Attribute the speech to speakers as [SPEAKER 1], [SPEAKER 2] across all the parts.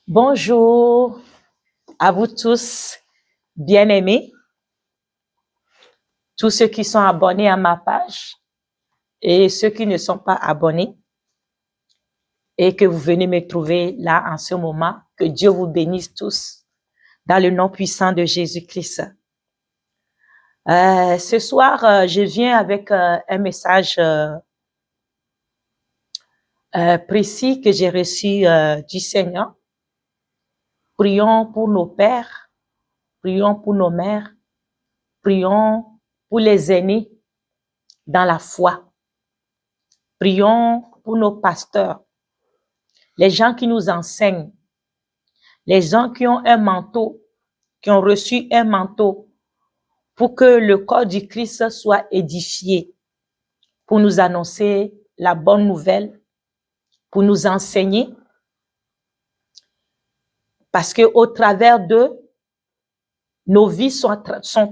[SPEAKER 1] Bonjour à vous tous, bien-aimés, tous ceux qui sont abonnés à ma page et ceux qui ne sont pas abonnés et que vous venez me trouver là en ce moment. Que Dieu vous bénisse tous dans le nom puissant de Jésus-Christ. Ce soir, je viens avec un message précis que j'ai reçu du Seigneur. Prions pour nos pères, prions pour nos mères, prions pour les aînés dans la foi. Prions pour nos pasteurs, les gens qui nous enseignent, les gens qui ont un manteau, qui ont reçu un manteau pour que le corps du Christ soit édifié, pour nous annoncer la bonne nouvelle, pour nous enseigner, parce que au travers d'eux, nos vies sont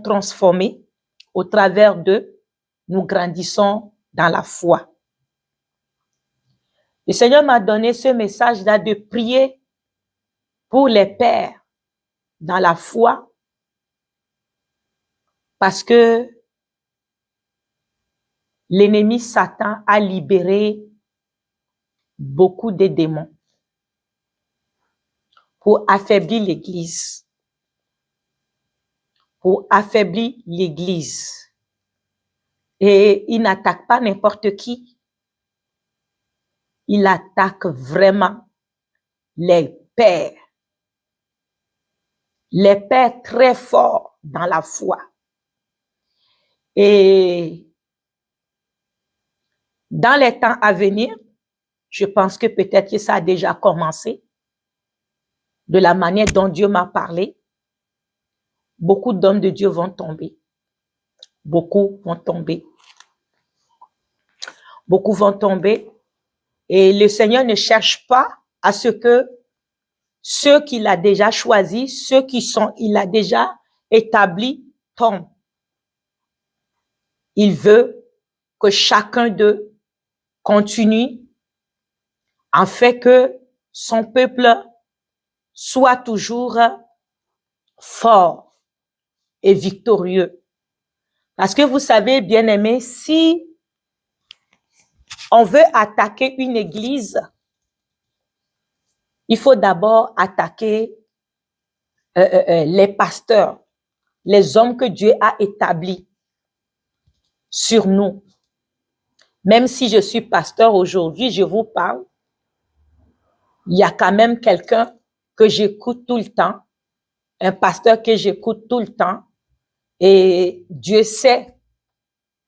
[SPEAKER 1] transformées, au travers d'eux, nous grandissons dans la foi. Le Seigneur m'a donné ce message-là de prier pour les pères dans la foi, parce que l'ennemi Satan a libéré beaucoup de démons pour affaiblir l'Église. Pour affaiblir l'Église. Et il n'attaque pas n'importe qui. Il attaque vraiment les pères. Les pères très forts dans la foi. Et dans les temps à venir, je pense que peut-être que ça a déjà commencé, de la manière dont Dieu m'a parlé. Beaucoup d'hommes de Dieu vont tomber. Beaucoup vont tomber. Beaucoup vont tomber. Et le Seigneur ne cherche pas à ce que ceux qu'il a déjà choisis, ceux il a déjà établis, tombent. Il veut que chacun d'eux continue en fait que son peuple soit toujours fort et victorieux. Parce que vous savez, bien-aimés, si on veut attaquer une église, il faut d'abord attaquer les pasteurs, les hommes que Dieu a établis sur nous. Même si je suis pasteur aujourd'hui, je vous parle, il y a quand même quelqu'un que j'écoute tout le temps, un pasteur que j'écoute tout le temps, et Dieu sait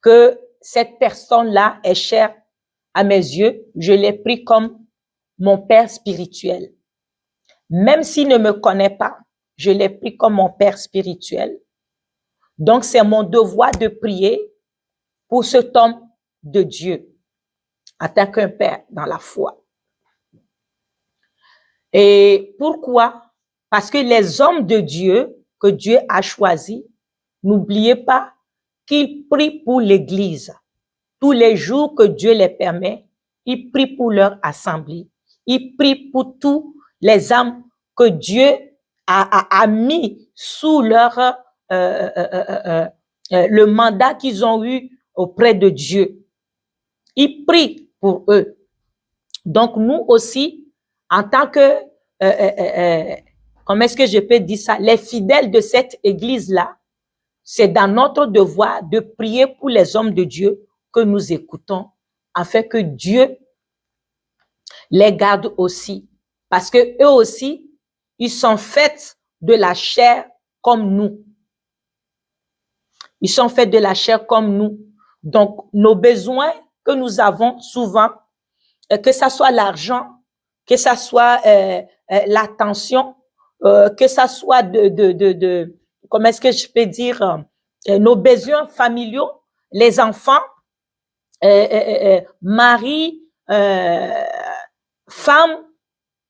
[SPEAKER 1] que cette personne-là est chère à mes yeux. Je l'ai pris comme mon père spirituel. Même s'il ne me connaît pas, je l'ai pris comme mon père spirituel. Donc, c'est mon devoir de prier pour cet homme de Dieu, en tant qu'un père dans la foi. Et pourquoi? Parce que les hommes de Dieu que Dieu a choisis, n'oubliez pas qu'ils prient pour l'Église. Tous les jours que Dieu les permet, ils prient pour leur assemblée. Ils prient pour tous les âmes que Dieu a mis sous leur le mandat qu'ils ont eu auprès de Dieu. Ils prient pour eux. Donc nous aussi, en tant que, comment est-ce que je peux dire ça, les fidèles de cette église-là, c'est dans notre devoir de prier pour les hommes de Dieu que nous écoutons, afin que Dieu les garde aussi. Parce que eux aussi, ils sont faits de la chair comme nous. Ils sont faits de la chair comme nous. Donc, nos besoins que nous avons souvent, que ça soit l'argent, que ça soit l'attention, que ça soit comment est-ce que je peux dire, nos besoins familiaux, les enfants, mari, femme,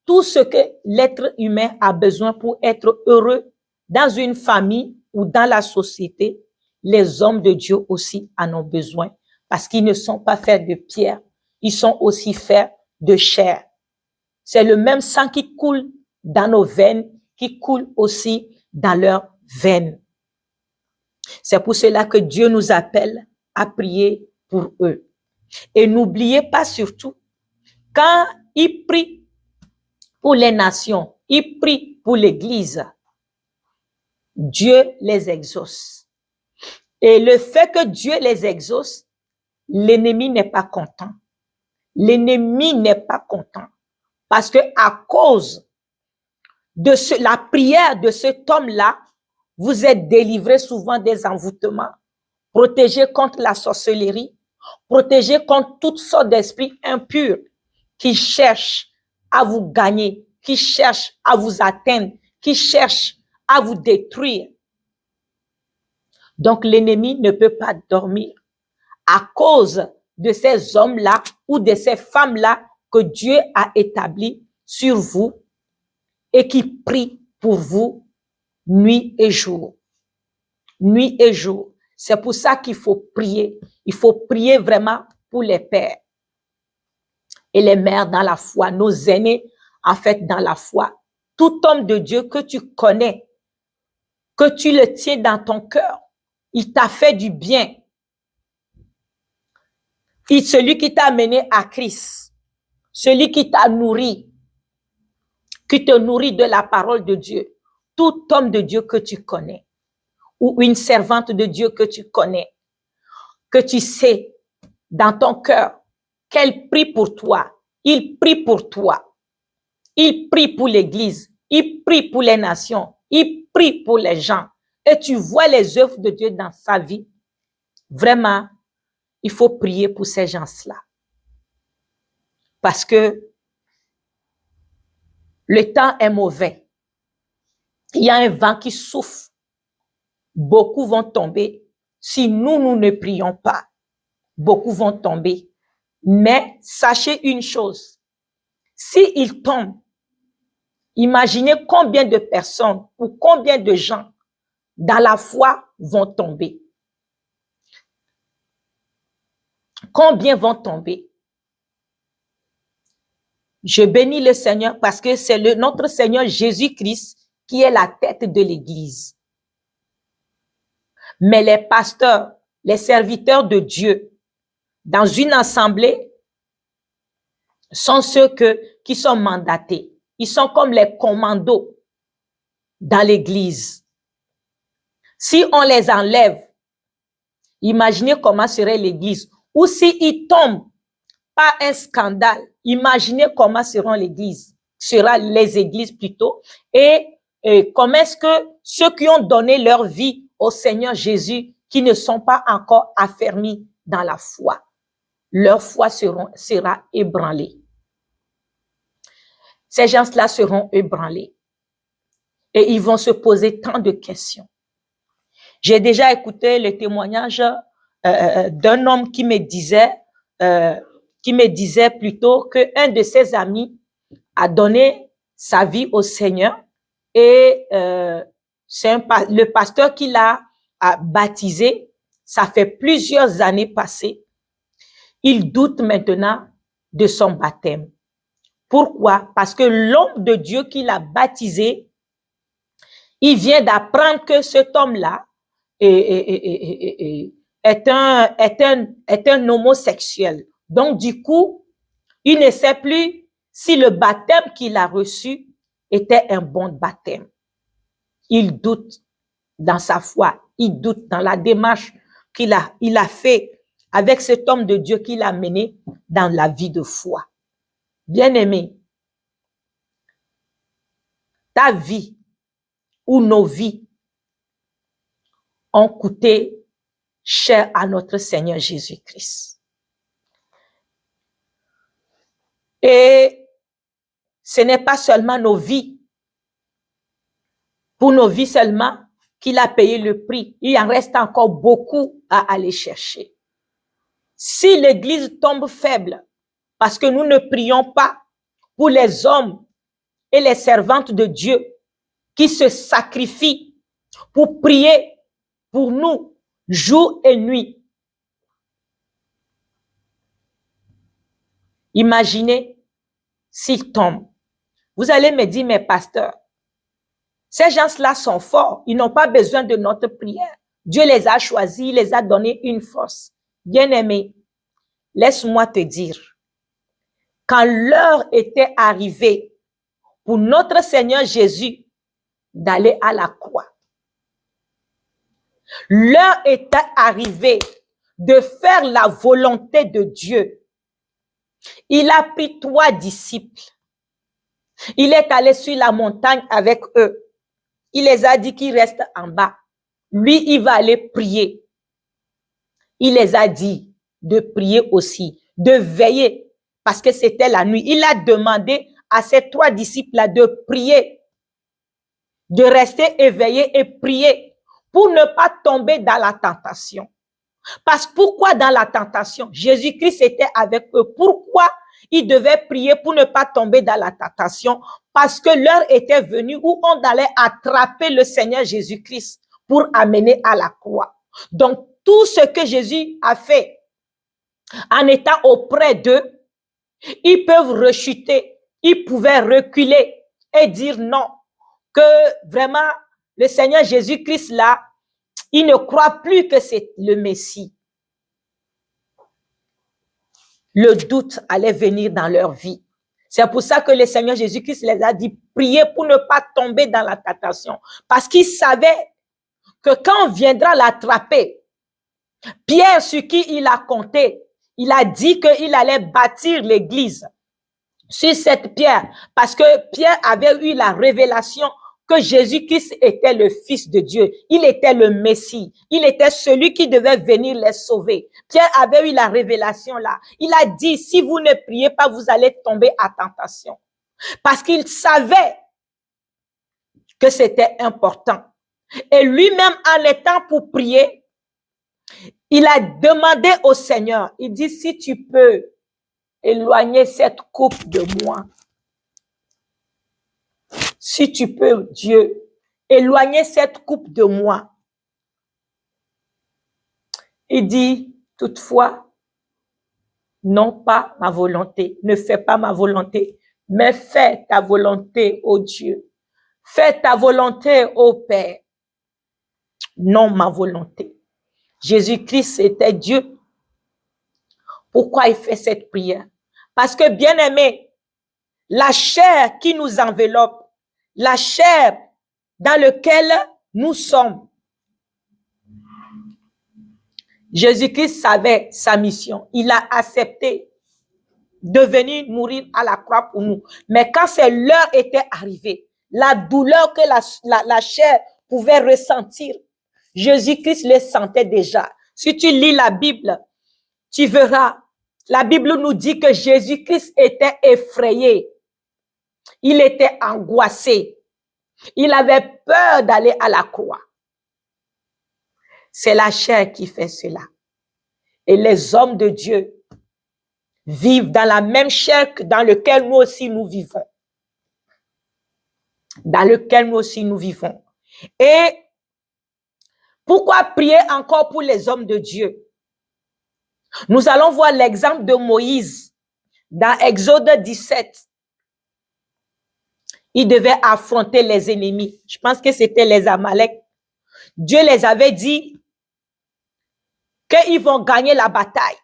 [SPEAKER 1] tout ce que l'être humain a besoin pour être heureux dans une famille ou dans la société, les hommes de Dieu aussi en ont besoin parce qu'ils ne sont pas faits de pierre, ils sont aussi faits de chair. C'est le même sang qui coule dans nos veines, qui coule aussi dans leurs veines. C'est pour cela que Dieu nous appelle à prier pour eux. Et n'oubliez pas surtout, quand ils prient pour les nations, ils prient pour l'Église, Dieu les exauce. Et le fait que Dieu les exauce, l'ennemi n'est pas content. L'ennemi n'est pas content. Parce que à cause de la prière de cet homme-là, vous êtes délivré souvent des envoûtements, protégé contre la sorcellerie, protégé contre toutes sortes d'esprits impurs qui cherchent à vous gagner, qui cherchent à vous atteindre, qui cherchent à vous détruire. Donc l'ennemi ne peut pas dormir à cause de ces hommes-là ou de ces femmes-là que Dieu a établis sur vous et qui prient pour vous nuit et jour. Nuit et jour. C'est pour ça qu'il faut prier. Il faut prier vraiment pour les pères et les mères dans la foi, nos aînés, en fait, dans la foi. Tout homme de Dieu que tu connais, que tu le tiens dans ton cœur, il t'a fait du bien. Celui qui t'a amené à Christ, celui qui t'a nourri, qui te nourrit de la parole de Dieu, tout homme de Dieu que tu connais, ou une servante de Dieu que tu connais, que tu sais dans ton cœur qu'elle prie pour toi, il prie pour toi, il prie pour l'Église, il prie pour les nations, il prie pour les gens, et tu vois les œuvres de Dieu dans sa vie, vraiment, il faut prier pour ces gens-là. Parce que le temps est mauvais. Il y a un vent qui souffle. Beaucoup vont tomber. Si nous ne prions pas, beaucoup vont tomber. Mais sachez une chose. S'ils tombent, imaginez combien de personnes ou combien de gens dans la foi vont tomber. Combien vont tomber? Je bénis le Seigneur parce que c'est notre Seigneur Jésus-Christ qui est la tête de l'Église. Mais les pasteurs, les serviteurs de Dieu, dans une assemblée, sont ceux qui sont mandatés. Ils sont comme les commandos dans l'Église. Si on les enlève, imaginez comment serait l'Église. Ou s'ils tombent par un scandale, imaginez comment seront les églises plutôt. Et comment est-ce que ceux qui ont donné leur vie au Seigneur Jésus, qui ne sont pas encore affermis dans la foi, leur foi sera ébranlée. Ces gens-là seront ébranlés. Et ils vont se poser tant de questions. J'ai déjà écouté le témoignage d'un homme qui me disait plutôt qu'un de ses amis a donné sa vie au Seigneur et c'est le pasteur qui l'a baptisé. Ça fait plusieurs années passées. Il doute maintenant de son baptême. Pourquoi? Parce que l'homme de Dieu qui l'a baptisé, il vient d'apprendre que cet homme-là est un homosexuel. Donc, du coup, il ne sait plus si le baptême qu'il a reçu était un bon baptême. Il doute dans sa foi, il doute dans la démarche qu'il a fait avec cet homme de Dieu qu'il a mené dans la vie de foi. Bien-aimé, ta vie ou nos vies ont coûté cher à notre Seigneur Jésus-Christ. Et ce n'est pas seulement nos vies, pour nos vies seulement, qu'il a payé le prix. Il en reste encore beaucoup à aller chercher. Si l'Église tombe faible, parce que nous ne prions pas pour les hommes et les servantes de Dieu qui se sacrifient pour prier pour nous jour et nuit. Imaginez s'ils tombent. Vous allez me dire, mes pasteurs, ces gens-là sont forts. Ils n'ont pas besoin de notre prière. Dieu les a choisis, il les a donné une force. Bien-aimé, laisse-moi te dire, quand l'heure était arrivée pour notre Seigneur Jésus d'aller à la croix, l'heure était arrivée de faire la volonté de Dieu. Il a pris 3 disciples. Il est allé sur la montagne avec eux. Il les a dit qu'ils restent en bas. Lui, il va aller prier. Il les a dit de prier aussi, de veiller, parce que c'était la nuit. Il a demandé à ses 3 disciples-là de prier, de rester éveillés et prier pour ne pas tomber dans la tentation. Parce que pourquoi dans la tentation? Jésus-Christ était avec eux. Pourquoi ils devaient prier pour ne pas tomber dans la tentation? Parce que l'heure était venue où on allait attraper le Seigneur Jésus-Christ pour amener à la croix. Donc, tout ce que Jésus a fait en étant auprès d'eux, ils peuvent rechuter, ils pouvaient reculer et dire non, que vraiment le Seigneur Jésus-Christ là, il ne croit plus que c'est le Messie. Le doute allait venir dans leur vie. C'est pour ça que le Seigneur Jésus-Christ les a dit, priez pour ne pas tomber dans la tentation. Parce qu'il savait que quand on viendra l'attraper, Pierre, sur qui il a compté, il a dit qu'il allait bâtir l'église sur cette pierre. Parce que Pierre avait eu la révélation que Jésus-Christ était le Fils de Dieu. Il était le Messie. Il était celui qui devait venir les sauver. Pierre avait eu la révélation là. Il a dit, si vous ne priez pas, vous allez tomber à tentation. Parce qu'il savait que c'était important. Et lui-même, en étant pour prier, il a demandé au Seigneur, il dit, si tu peux éloigner cette coupe de moi, si tu peux, Dieu, éloigner cette coupe de moi. Il dit, toutefois, non pas ma volonté, ne fais pas ma volonté, mais fais ta volonté, ô Dieu. Fais ta volonté, ô Père, non ma volonté. Jésus-Christ était Dieu. Pourquoi il fait cette prière? Parce que, bien aimé, la chair qui nous enveloppe, la chair dans laquelle nous sommes, Jésus-Christ savait sa mission. Il a accepté de venir mourir à la croix pour nous. Mais quand c'est l'heure était arrivée, la douleur que la chair pouvait ressentir, Jésus-Christ le sentait déjà. Si tu lis la Bible, tu verras, la Bible nous dit que Jésus-Christ était effrayé. Il était angoissé. Il avait peur d'aller à la croix. C'est la chair qui fait cela. Et les hommes de Dieu vivent dans la même chair dans laquelle nous aussi nous vivons. Dans lequel nous aussi nous vivons. Et pourquoi prier encore pour les hommes de Dieu? Nous allons voir l'exemple de Moïse dans Exode 17. Il devait affronter les ennemis. Je pense que c'était les Amalek. Dieu les avait dit qu'ils vont gagner la bataille.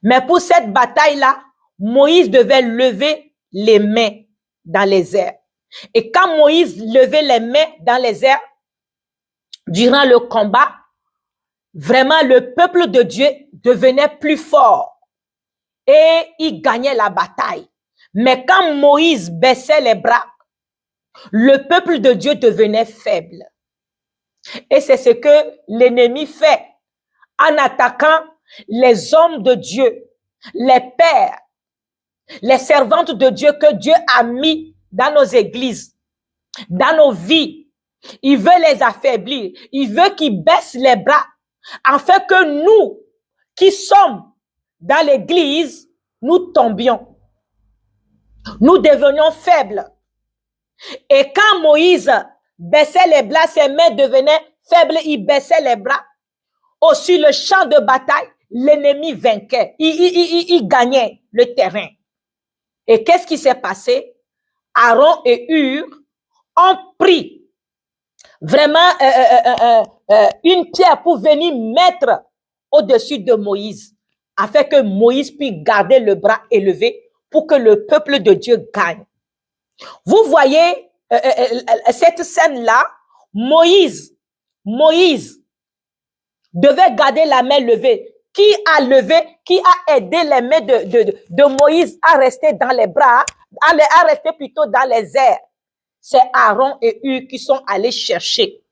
[SPEAKER 1] Mais pour cette bataille-là, Moïse devait lever les mains dans les airs. Et quand Moïse levait les mains dans les airs, durant le combat, vraiment le peuple de Dieu devenait plus fort et il gagnait la bataille. Mais quand Moïse baissait les bras, le peuple de Dieu devenait faible. Et c'est ce que l'ennemi fait en attaquant les hommes de Dieu, les pères, les servantes de Dieu que Dieu a mis dans nos églises, dans nos vies. Il veut les affaiblir. Il veut qu'ils baissent les bras afin que nous, qui sommes dans l'église, nous tombions. Nous devenions faibles. Et quand Moïse baissait les bras, ses mains devenaient faibles, il baissait les bras. Sur le champ de bataille, l'ennemi vainquait. Il gagnait le terrain. Et qu'est-ce qui s'est passé? Aaron et Hur ont pris vraiment une pierre pour venir mettre au-dessus de Moïse, afin que Moïse puisse garder le bras élevé pour que le peuple de Dieu gagne. Vous voyez cette scène-là, Moïse devait garder la main levée. Qui a aidé les mains de Moïse à rester dans les bras, à rester plutôt dans les airs? C'est Aaron et Hur qui sont allés chercher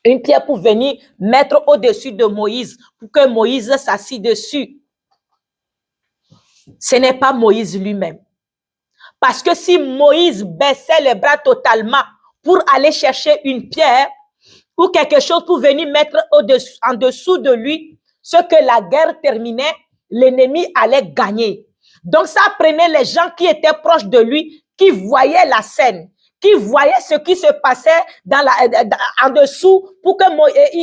[SPEAKER 1] une pierre pour venir mettre au-dessus de Moïse, pour que Moïse s'assied dessus. Ce n'est pas Moïse lui-même. Parce que si Moïse baissait les bras totalement pour aller chercher une pierre ou quelque chose pour venir mettre en dessous de lui, ce que la guerre terminait, l'ennemi allait gagner. Donc ça prenait les gens qui étaient proches de lui, qui voyaient la scène, qui voyaient ce qui se passait en dessous,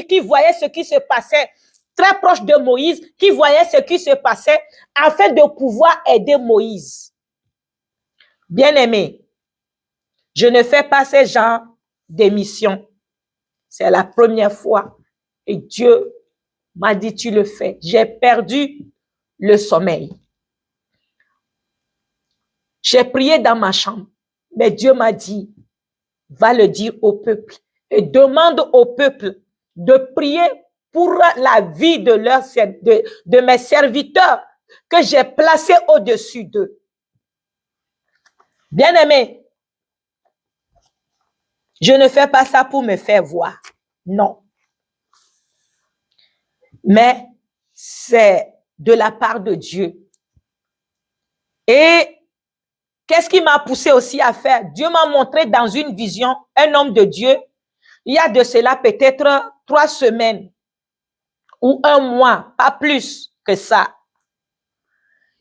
[SPEAKER 1] qui voyaient ce qui se passait très proche de Moïse, qui voyaient ce qui se passait afin de pouvoir aider Moïse. Bien-aimé, je ne fais pas ce genre d'émission. C'est la première fois et Dieu m'a dit, tu le fais. J'ai perdu le sommeil. J'ai prié dans ma chambre, mais Dieu m'a dit, va le dire au peuple et demande au peuple de prier pour la vie de mes serviteurs que j'ai placés au-dessus d'eux. Bien-aimé, je ne fais pas ça pour me faire voir. Non. Mais c'est de la part de Dieu. Et qu'est-ce qui m'a poussé aussi à faire? Dieu m'a montré dans une vision un homme de Dieu. Il y a de cela peut-être 3 semaines ou 1 mois, pas plus que ça.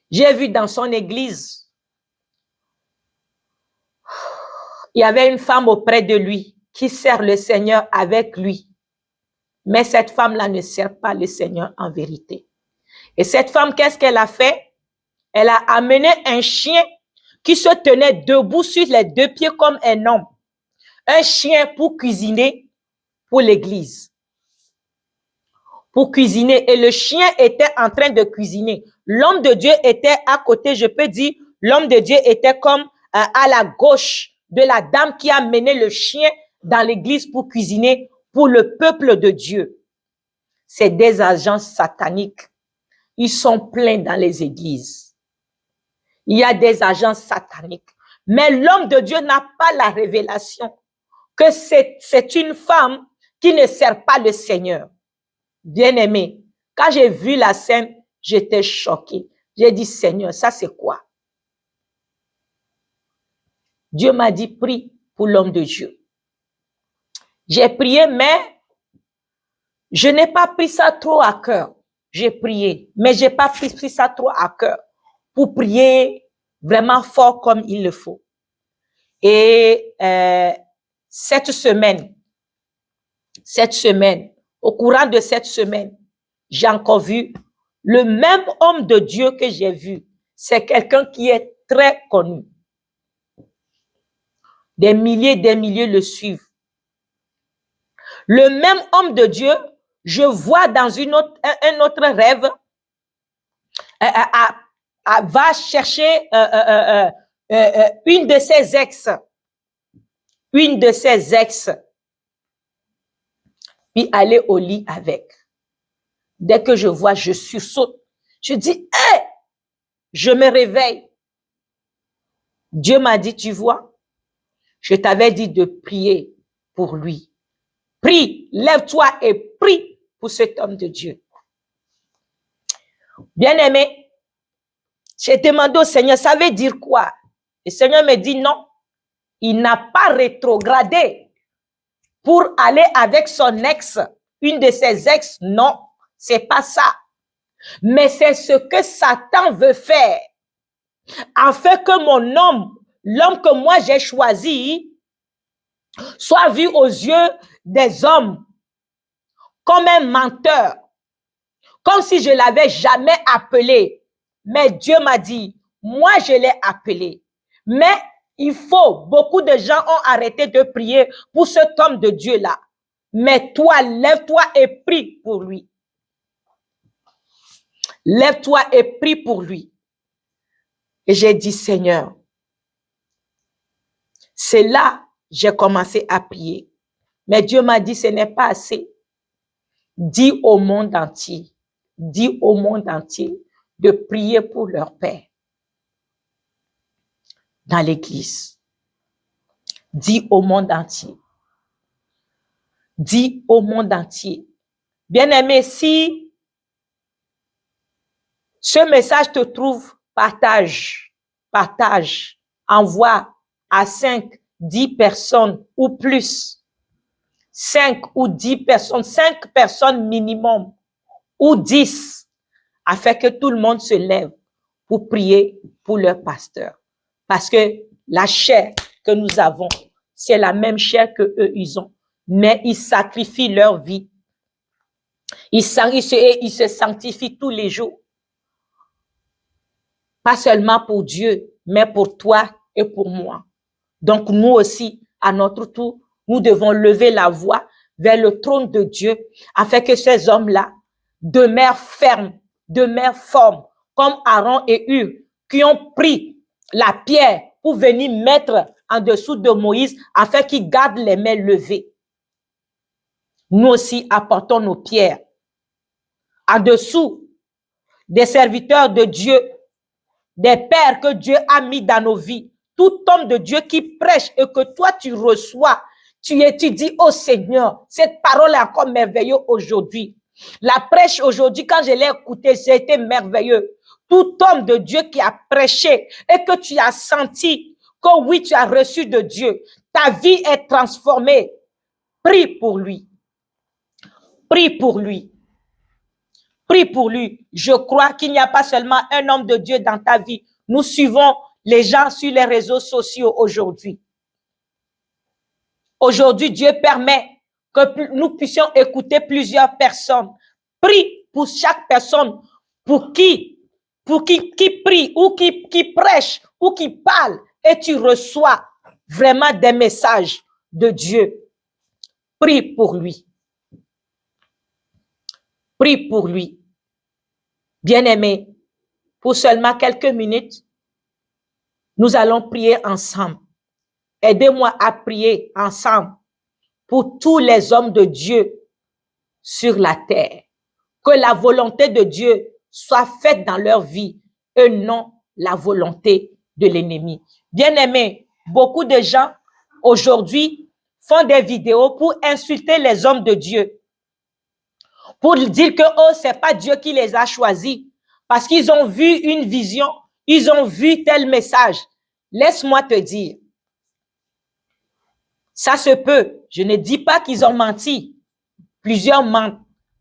[SPEAKER 1] J'ai vu dans son église, il y avait une femme auprès de lui qui sert le Seigneur avec lui. Mais cette femme-là ne sert pas le Seigneur en vérité. Et cette femme, qu'est-ce qu'elle a fait? Elle a amené un chien qui se tenait debout sur les 2 pieds comme un homme. Un chien pour cuisiner pour l'église. Pour cuisiner. Et le chien était en train de cuisiner. L'homme de Dieu était à côté, je peux dire, l'homme de Dieu était comme à la gauche de la dame qui a mené le chien dans l'église pour cuisiner pour le peuple de Dieu. C'est des agents sataniques. Ils sont pleins dans les églises. Il y a des agents sataniques. Mais l'homme de Dieu n'a pas la révélation que c'est une femme qui ne sert pas le Seigneur. Bien-aimé, quand j'ai vu la scène, j'étais choquée. J'ai dit, Seigneur, ça c'est quoi? Dieu m'a dit, prie pour l'homme de Dieu. J'ai prié, mais je n'ai pas pris ça trop à cœur. J'ai prié, mais j'ai pas pris ça trop à cœur pour prier vraiment fort comme il le faut. Et cette semaine, au courant de cette semaine, j'ai encore vu le même homme de Dieu que j'ai vu. C'est quelqu'un qui est très connu. Des milliers le suivent. Le même homme de Dieu, je vois dans un autre rêve, va chercher une de ses ex, puis aller au lit avec. Dès que je vois, je sursaute. Je dis, hé, je me réveille. Dieu m'a dit, tu vois, je t'avais dit de prier pour lui. Prie, lève-toi et prie pour cet homme de Dieu. Bien-aimé, j'ai demandé au Seigneur, ça veut dire quoi? Le Seigneur me dit non, il n'a pas rétrogradé pour aller avec son ex, une de ses ex. Non, c'est pas ça. Mais c'est ce que Satan veut faire, afin que mon homme, l'homme que moi j'ai choisi, soit vu aux yeux des hommes comme un menteur, comme si je l'avais jamais appelé. Mais Dieu m'a dit, moi je l'ai appelé. Mais Beaucoup de gens ont arrêté de prier pour cet homme de Dieu-là. Mais toi, lève-toi et prie pour lui. Lève-toi et prie pour lui. Et j'ai dit, Seigneur, c'est là que j'ai commencé à prier. Mais Dieu m'a dit, ce n'est pas assez. Dis au monde entier de prier pour leur père dans l'église. Dis au monde entier. Dis au monde entier. Bien-aimé, si ce message te trouve, partage, envoie à 5, 10 personnes ou plus. 5 ou 10 personnes, 5 personnes minimum ou 10, afin que tout le monde se lève pour prier pour leur pasteur. Parce que la chair que nous avons, c'est la même chair que eux ils ont. Mais ils sacrifient leur vie. Ils se sanctifient tous les jours. Pas seulement pour Dieu, mais pour toi et pour moi. Donc nous aussi, à notre tour, nous devons lever la voix vers le trône de Dieu afin que ces hommes-là demeurent fermes, demeurent forts, comme Aaron et Hur, qui ont pris la pierre pour venir mettre en dessous de Moïse afin qu'il garde les mains levées. Nous aussi apportons nos pierres en dessous des serviteurs de Dieu, des pères que Dieu a mis dans nos vies. Tout homme de Dieu qui prêche et que toi tu reçois, tu étudies, oh Seigneur, cette parole est encore merveilleuse aujourd'hui. La prêche aujourd'hui, quand je l'ai écoutée, c'était merveilleux. Tout homme de Dieu qui a prêché et que tu as senti que oui, tu as reçu de Dieu, ta vie est transformée. Prie pour lui. Prie pour lui. Prie pour lui. Je crois qu'il n'y a pas seulement un homme de Dieu dans ta vie. Nous suivons les gens sur les réseaux sociaux aujourd'hui. Aujourd'hui, Dieu permet que nous puissions écouter plusieurs personnes. Prie pour chaque personne pour qui prie ou qui prêche ou qui parle et tu reçois vraiment des messages de Dieu. Prie pour lui. Prie pour lui. Bien-aimé, pour seulement quelques minutes, nous allons prier ensemble. Aidez-moi à prier ensemble pour tous les hommes de Dieu sur la terre. Que la volonté de Dieu soit faite dans leur vie et non la volonté de l'ennemi. Bien-aimé, beaucoup de gens aujourd'hui font des vidéos pour insulter les hommes de Dieu. Pour dire que oh, c'est pas Dieu qui les a choisis. Parce qu'ils ont vu une vision, ils ont vu tel message. Laisse-moi te dire, ça se peut. Je ne dis pas qu'ils ont menti. Plusieurs mentent.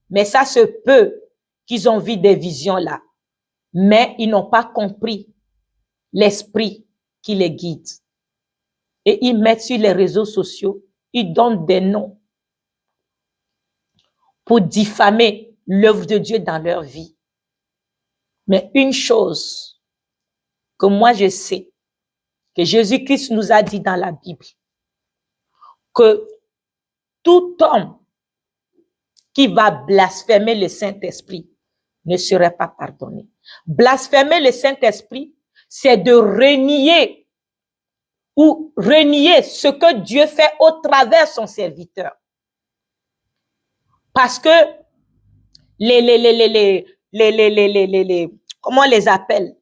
[SPEAKER 1] Mais ça se peut qu'ils ont vu des visions là. Mais ils n'ont pas compris l'esprit qui les guide. Et ils mettent sur les réseaux sociaux, ils donnent des noms pour diffamer l'œuvre de Dieu dans leur vie. Mais une chose que moi je sais, que Jésus-Christ nous a dit dans la Bible, que tout homme qui va blasphémer le Saint-Esprit ne serait pas pardonné. Blasphémer le Saint-Esprit, c'est de renier ou renier ce que Dieu fait au travers de son serviteur. Parce que comment on les appelle?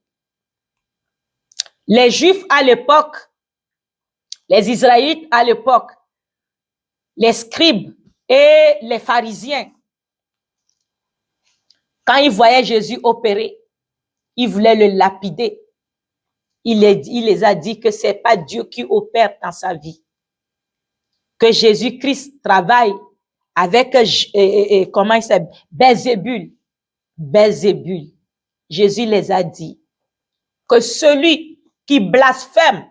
[SPEAKER 1] Les Juifs à l'époque, les Israélites à l'époque, les scribes et les pharisiens, quand ils voyaient Jésus opérer, ils voulaient le lapider. Il les a dit que c'est pas Dieu qui opère dans sa vie. Que Jésus-Christ travaille avec, comment il s'appelle? Belzébul. Jésus les a dit que celui qui blasphème,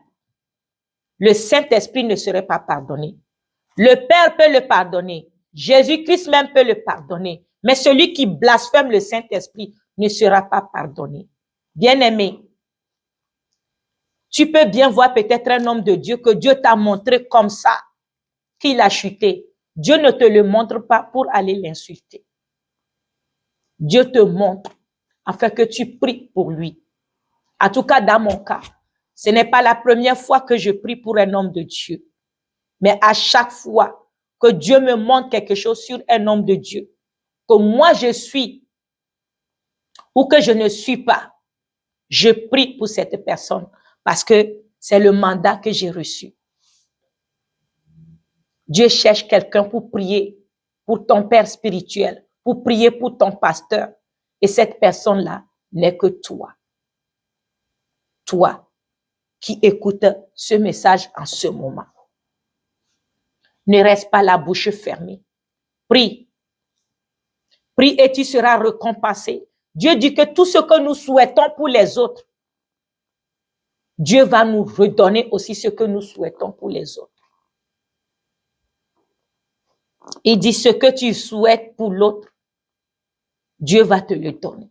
[SPEAKER 1] le Saint-Esprit ne serait pas pardonné. Le Père peut le pardonner. Jésus-Christ même peut le pardonner. Mais celui qui blasphème le Saint-Esprit ne sera pas pardonné. Bien-aimé, Tu peux bien voir peut-être un homme de Dieu que Dieu t'a montré comme ça, qu'il a chuté. Dieu ne te le montre pas pour aller l'insulter. Dieu te montre afin que tu pries pour lui. En tout cas, dans mon cas, ce n'est pas la première fois que je prie pour un homme de Dieu. Mais à chaque fois que Dieu me montre quelque chose sur un homme de Dieu, que moi je suis ou que je ne suis pas, je prie pour cette personne parce que c'est le mandat que j'ai reçu. Dieu cherche quelqu'un pour prier pour ton père spirituel, pour prier pour ton pasteur. Et cette personne-là n'est que toi. Toi qui écoutes ce message en ce moment. Ne reste pas la bouche fermée. Prie. Prie et tu seras récompensé. Dieu dit que tout ce que nous souhaitons pour les autres, Dieu va nous redonner aussi ce que nous souhaitons pour les autres. Il dit ce que tu souhaites pour l'autre, Dieu va te le donner.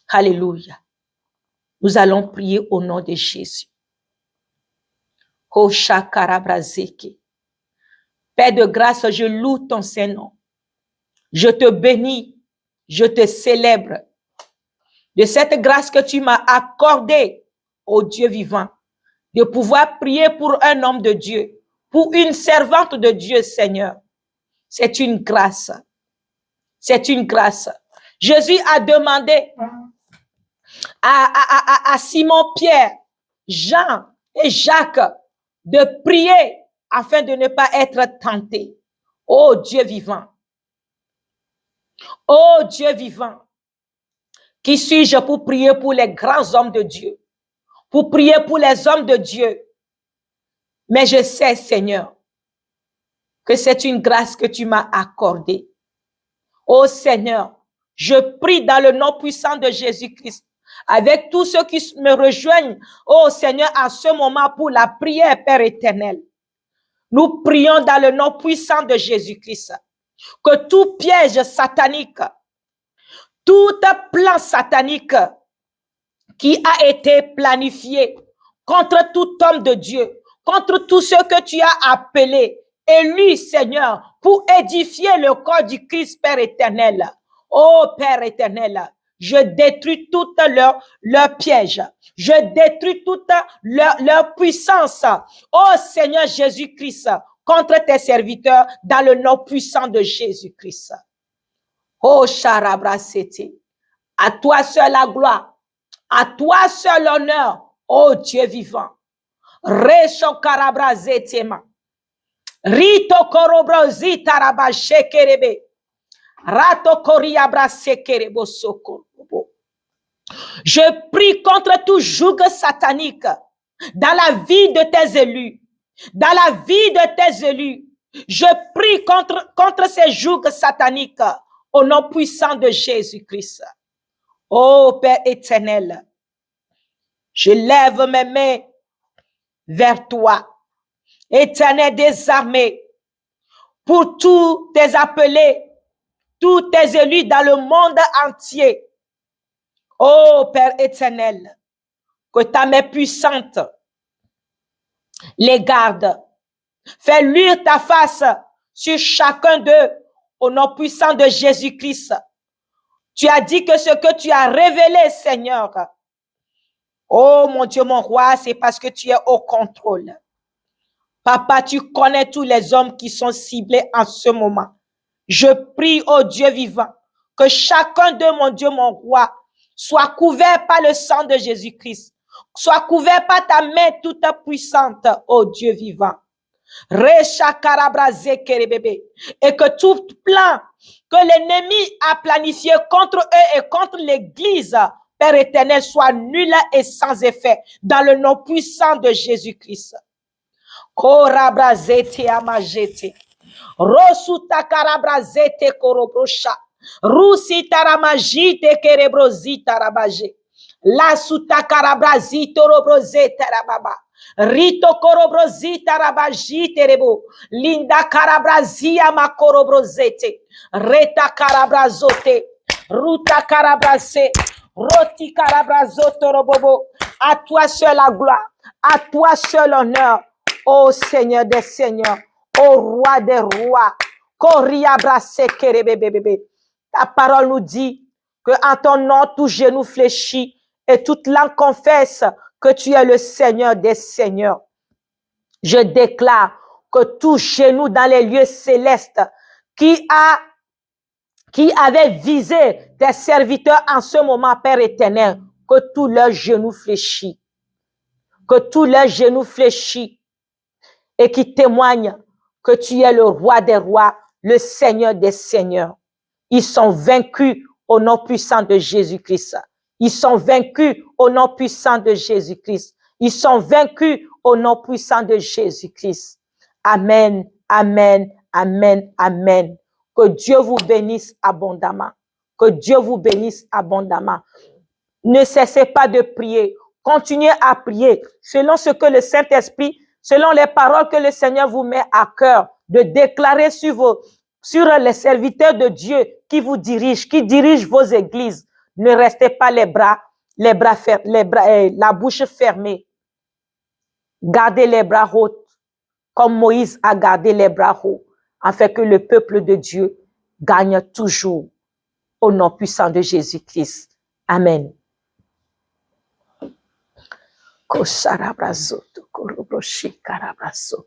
[SPEAKER 1] Alléluia. Nous allons prier au nom de Jésus. Père de grâce, je loue ton Saint-Nom. Je te bénis, je te célèbre de cette grâce que tu m'as accordée, ô Dieu vivant, de pouvoir prier pour un homme de Dieu, pour une servante de Dieu, Seigneur. C'est une grâce. C'est une grâce. Jésus a demandé à Simon-Pierre, Jean et Jacques de prier afin de ne pas être tentés. Ô Dieu vivant. Ô Dieu vivant. Qui suis-je pour prier pour les grands hommes de Dieu? Pour prier pour les hommes de Dieu? Mais je sais, Seigneur, que c'est une grâce que tu m'as accordée. Ô Seigneur, je prie dans le nom puissant de Jésus-Christ, avec tous ceux qui me rejoignent, ô Seigneur, à ce moment pour la prière, Père éternel. Nous prions dans le nom puissant de Jésus-Christ, que tout piège satanique, tout plan satanique qui a été planifié contre tout homme de Dieu, contre tout ce que tu as appelé, élu, Seigneur, pour édifier le corps du Christ, Père éternel. Oh, Père éternel, je détruis toute leur piège. Je détruis toute leur puissance. Oh, Seigneur Jésus-Christ, contre tes serviteurs, dans le nom puissant de Jésus-Christ. Oh, Charabrasete, à toi seul la gloire, à toi seul l'honneur, oh Dieu vivant. Recho Carabrazetema, Rito Korobrozi Tarabashekerebe, Rato Koriabrasekerebo Soko. Je prie contre tout joug satanique dans la vie de tes élus, dans la vie de tes élus. Je prie contre ces jougs sataniques au nom puissant de Jésus-Christ. Ô Père éternel, je lève mes mains vers toi, Éternel des armées, pour tous tes appelés, tous tes élus dans le monde entier. Ô Père éternel, que ta main puissante les garde. Fais luire ta face sur chacun d'eux au nom puissant de Jésus-Christ. Tu as dit que ce que tu as révélé, Seigneur, oh mon Dieu, mon roi, c'est parce que tu es au contrôle. Papa, tu connais tous les hommes qui sont ciblés en ce moment. Je prie, oh Dieu vivant, que chacun d'eux, mon Dieu, mon roi, soit couvert par le sang de Jésus-Christ. Soit couvert par ta main toute puissante, oh Dieu vivant. Et que tout plan que l'ennemi a planifié contre eux et contre l'Église, Père éternel, soit nul et sans effet dans le nom puissant de Jésus-Christ. Korabrazete amajete. Rosuta karabrazete korobrosha. Rusi taramajite kerebrozi tarabaje. La suta karabrazite robrozete rababa. Rito korobrozi tarabajite rebo. Linda karabrazia makorobrozete. Reta karabrazote. Ruta karabrase. Roti karabrazoto robobo. À toi seul la gloire. À toi seul l'honneur. Ô Seigneur des seigneurs. Ô roi des rois. Ta parole nous dit que en ton nom, tout genou fléchit et toute langue confesse que tu es le Seigneur des seigneurs. Je déclare que tout genou dans les lieux célestes qui avait visé tes serviteurs en ce moment, Père éternel, que tous leurs genoux fléchit, que tous leurs genoux fléchit et qui témoignent que tu es le roi des rois, le Seigneur des seigneurs. Ils sont vaincus au nom puissant de Jésus-Christ. Ils sont vaincus au nom puissant de Jésus-Christ. Ils sont vaincus au nom puissant de Jésus-Christ. Amen, amen, amen, amen. Que Dieu vous bénisse abondamment. Que Dieu vous bénisse abondamment. Ne cessez pas de prier. Continuez à prier selon ce que le Saint-Esprit, selon les paroles que le Seigneur vous met à cœur de déclarer sur les serviteurs de Dieu qui vous dirigent, qui dirigent vos églises. Ne restez pas la bouche fermée. Gardez les bras hauts, comme Moïse a gardé les bras hauts, afin que le peuple de Dieu gagne toujours au nom puissant de Jésus-Christ. Amen. Kosharabrazoto, korobroshi, karabrazo.